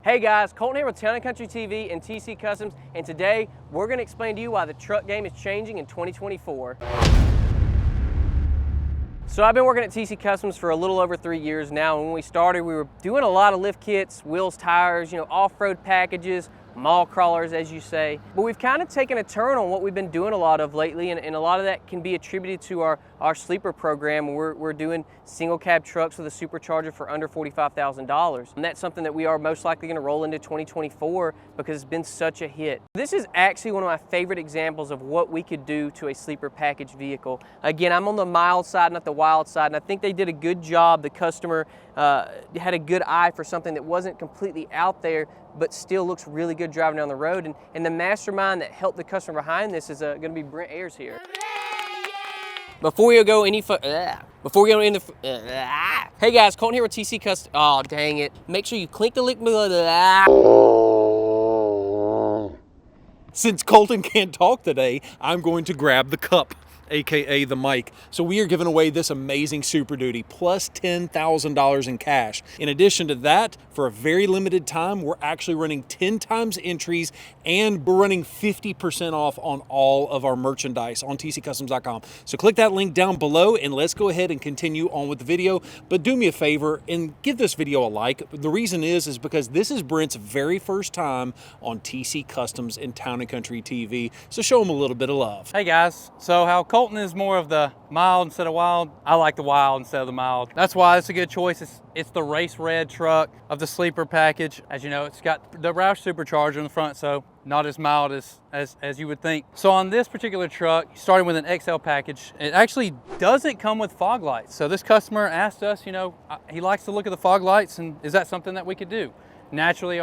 Hey guys, Colton here with Town & Country TV and TC Customs, and today we're going to explain to you why the truck game is changing in 2024. So I've been working at TC Customs for a little over 3 years now, and when we started we were doing a lot of lift kits, wheels, tires, off-road packages, mall crawlers as you say. But we've kind of taken a turn on what we've been doing a lot of lately, and a lot of that can be attributed to our sleeper program. We're doing single cab trucks with a supercharger for under $45,000. And that's something that we are most likely going to roll into 2024 because it's been such a hit. This is actually one of my favorite examples of what we could do to a sleeper package vehicle. Again, I'm on the mild side, not the wild side, and I think they did a good job. The customer had a good eye for something that wasn't completely out there, but still looks really good driving down the road. And the mastermind that helped the customer behind this is going to be Brent Ayers here. Before we go any hey guys, Colton here with TC Customs. Oh dang it! Make sure you click the link below. Since Colton can't talk today, I'm going to grab the cup, aka the mic. So we are giving away this amazing Super Duty plus $10,000 in cash. In addition to that, for a very limited time, we're actually running 10 times entries, and we're running 50% off on all of our merchandise on tccustoms.com. So click that link down below and let's go ahead and continue on with the video. But do me a favor and give this video a like. The reason is because this is Brent's very first time on TC Customs and Town & Country TV. So show him a little bit of love. Hey guys, so how Colton is more of the mild instead of wild, I like the wild instead of the mild. That's why it's a good choice. It's the race red truck of the sleeper package. As you know, it's got the Roush Supercharger in the front, so not as mild as you would think. So on this particular truck, starting with an XL package, it actually doesn't come with fog lights. So this customer asked us, he likes to look at the fog lights, and is that something that we could do? Naturally,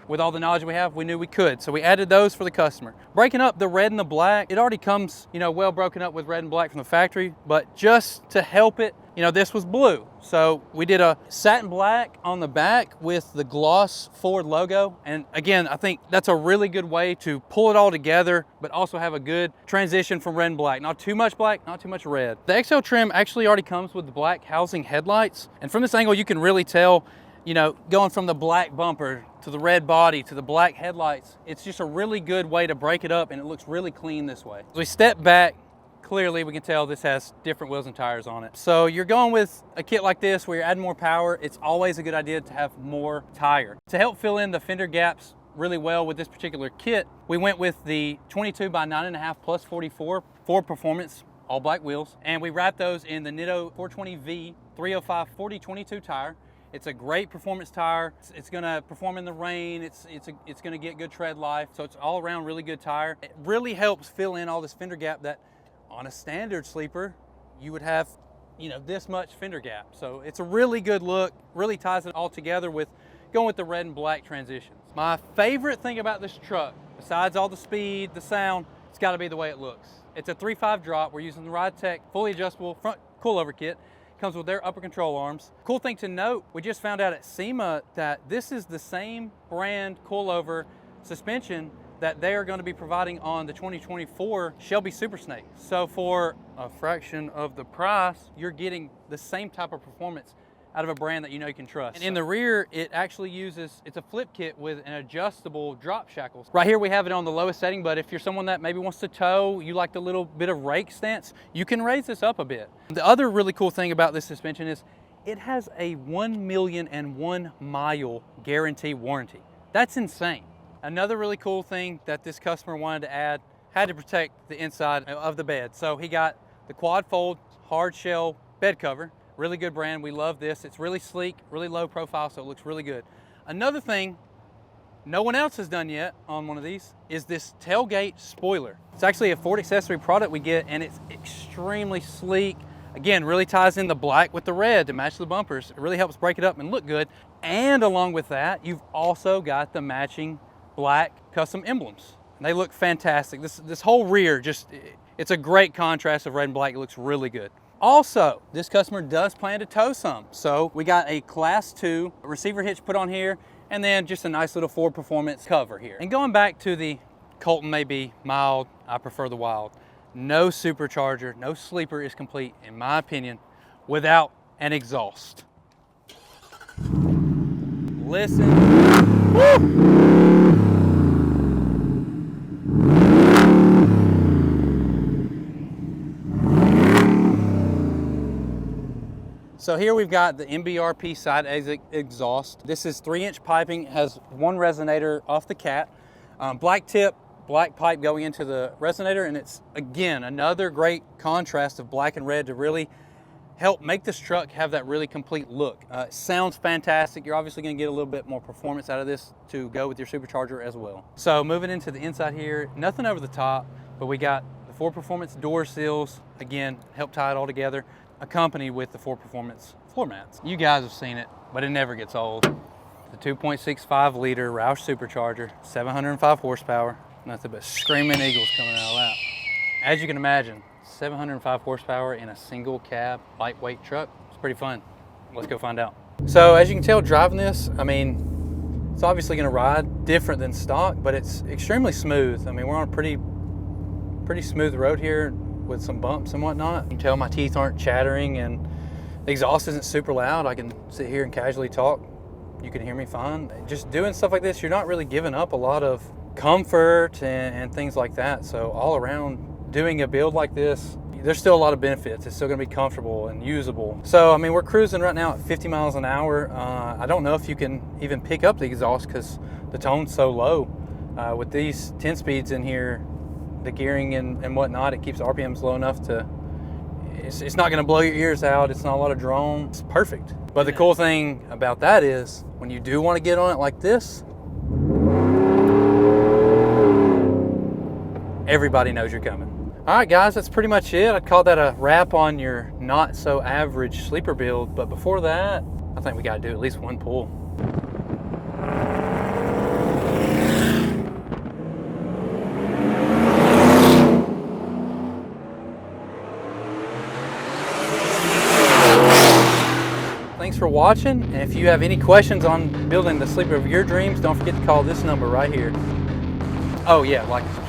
with all the knowledge we have, we knew we could. So we added those for the customer. Breaking up the red and the black, it already comes, well broken up with red and black from the factory, but just to help it, this was blue. So we did a satin black on the back with the gloss Ford logo. And again, I think that's a really good way to pull it all together, but also have a good transition from red and black. Not too much black, not too much red. The XL trim actually already comes with the black housing headlights. And from this angle, you can really tell, going from the black bumper to the red body to the black headlights, it's just a really good way to break it up, and it looks really clean this way. As we step back, clearly we can tell this has different wheels and tires on it. So you're going with a kit like this where you're adding more power, it's always a good idea to have more tire. To help fill in the fender gaps really well with this particular kit, we went with the 22 by 9.5 plus 44 Ford Performance all black wheels, and we wrapped those in the Nitto 420V 305 40/22 tire. It's a great performance tire. It's gonna perform in the rain. It's gonna get good tread life. So it's all around really good tire. It really helps fill in all this fender gap that on a standard sleeper, you would have, this much fender gap. So it's a really good look, really ties it all together with going with the red and black transitions. My favorite thing about this truck, besides all the speed, the sound, it's gotta be the way it looks. It's a 3.5 drop. We're using the Ridetech fully adjustable front coilover kit. Comes with their upper control arms. Cool thing to note, we just found out at SEMA that this is the same brand coilover suspension that they are going to be providing on the 2024 Shelby Super Snake. So for a fraction of the price, you're getting the same type of performance out of a brand that you can trust. And in the rear, it actually it's a flip kit with an adjustable drop shackles. Right here we have it on the lowest setting, but if you're someone that maybe wants to tow, you like the little bit of rake stance, you can raise this up a bit. The other really cool thing about this suspension is it has a 1,000,001 mile guarantee warranty. That's insane. Another really cool thing that this customer wanted to add, had to protect the inside of the bed. So he got the quad fold hard shell bed cover. Really good brand, we love this. It's really sleek, really low profile, so it looks really good. Another thing no one else has done yet on one of these is this tailgate spoiler. It's actually a Ford accessory product we get, and it's extremely sleek. Again, really ties in the black with the red to match the bumpers. It really helps break it up and look good. And along with that, you've also got the matching black custom emblems. And they look fantastic. This whole rear, it's a great contrast of red and black. It looks really good. Also, this customer does plan to tow some. So we got a Class 2 receiver hitch put on here, and then just a nice little Ford Performance cover here. And going back to the Colton may be mild, I prefer the wild. No supercharger, no sleeper is complete, in my opinion, without an exhaust. Listen. Woo! So here we've got the MBRP side exit exhaust. This is 3-inch piping, has one resonator off the cat. Black tip, black pipe going into the resonator, and it's, again, another great contrast of black and red to really help make this truck have that really complete look. It sounds fantastic. You're obviously gonna get a little bit more performance out of this to go with your Supercharger as well. So moving into the inside here, nothing over the top, but we got the 4 Performance door seals, again, help tie it all together, accompanied with the 4 Performance floor mats. You guys have seen it, but it never gets old. The 2.65 liter Roush Supercharger, 705 horsepower, nothing but screaming eagles coming out of that. As you can imagine, 705 horsepower in a single cab, lightweight truck. It's pretty fun. Let's go find out. So as you can tell, driving this, I mean, it's obviously gonna ride different than stock, but it's extremely smooth. I mean, we're on a pretty smooth road here with some bumps and whatnot. You can tell my teeth aren't chattering and the exhaust isn't super loud. I can sit here and casually talk. You can hear me fine. Just doing stuff like this, you're not really giving up a lot of comfort and things like that. So all around, doing a build like this, there's still a lot of benefits. It's still gonna be comfortable and usable. So, I mean, we're cruising right now at 50 miles an hour. I don't know if you can even pick up the exhaust because the tone's so low. With these 10 speeds in here, the gearing and whatnot, it keeps RPMs low enough to, it's not gonna blow your ears out. It's not a lot of drone. It's perfect. But the cool thing about that is when you do wanna get on it like this, everybody knows you're coming. All right, guys, that's pretty much it. I'd call that a wrap on your not so average sleeper build. But before that, I think we gotta do at least one pull. Thanks for watching. And if you have any questions on building the sleeper of your dreams, don't forget to call this number right here. Oh yeah, like and subscribe.